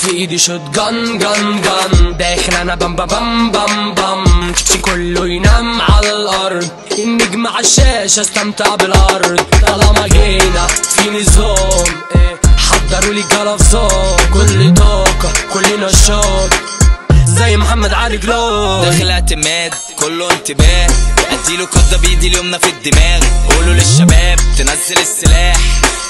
في ايدي شوت جن جن جن، داخل انا بام بام بام بام، كيفي كله ينام على الارض، النجم على الشاشة استمتع بالارض، طالما جينا في نظام حضروا لي جلافزات، كل طاقة كل نشاط زي محمد علي جلال، داخل اعتماد كله انتباه، اديله قضة بايدي اليمنى في الدماغ، قولوا للشباب تنزل السلاح،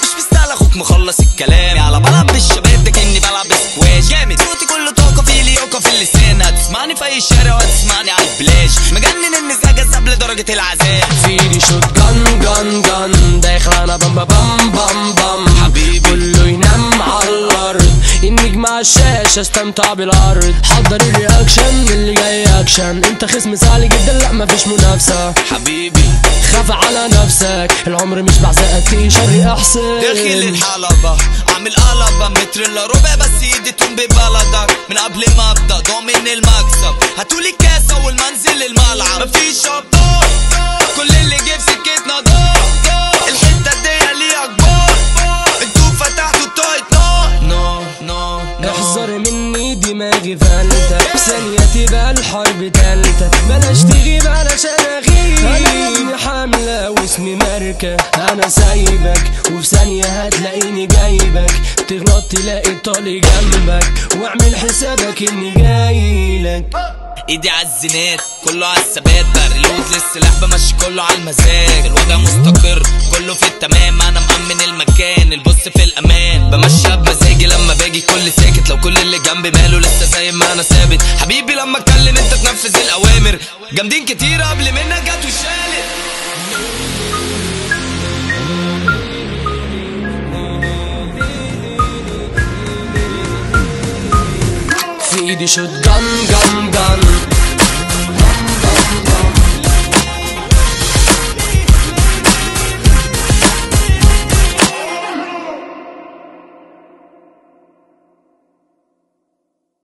مش مستاهل اخوك مخلص الكلام، على بلعب بالشباب ده كاني بلعب سكواش، جامد صوتي كله طاقة في لياقة في اللسان، هتسمعني في اي شارع وهتسمعني على البلاش، مجنن المزاج قبل درجة العذاب، في ايدي شوت جن جن جن، داخل انا بام بام بام بام، حبيبي كله ينام على الارض، النجم على الشاشة استمتع بالارض، حضر الرياكشن اللي جاي اكشن، انت خصم سهل جدا لا مفيش منافسة، حبيبي خاف على نفسك، العمر مش بعزقك في شر احسن، داخل الحلبة عامل قلبة متر الا ربع بس ايدي تقوم ببلدك، من قبل ما ابدا ضامن المكسب، هاتولي كاسة والمنزل الملعب، مفيش ابطال كل اللي جه في سكتنا ضاع، الحتة دي ليها كبار، انتوا فتحتوا الطاقة نار نار نار، احذر مني دماغي فلتة، ثانية تبقى الحرب تالتة، بلاش تغيب علشان اغيب، انا ابني حاملة واسمي ماركة، انا سايبك وفي ثانية هتلاقيني جايبك، تغلط تلاقي الطالي جنبك، واعمل حسابك اني جايلك، ايدي عالزنات كله عالثبات، بريلود للسلاح بمشي كله عالمزاج، الوضع مستقر كله في التمام، انا مأمن المكان البص في الامان، بمشيها بمزاجي لما باجي كل ساكت، لو كل اللي جنبي ماله لسه زي ما انا ثابت، حبيبي لما اتكلم انت تنفذ الاوامر، جامدين كتير قبل منك جت وشالت، في ايدي شوت جن جن جن،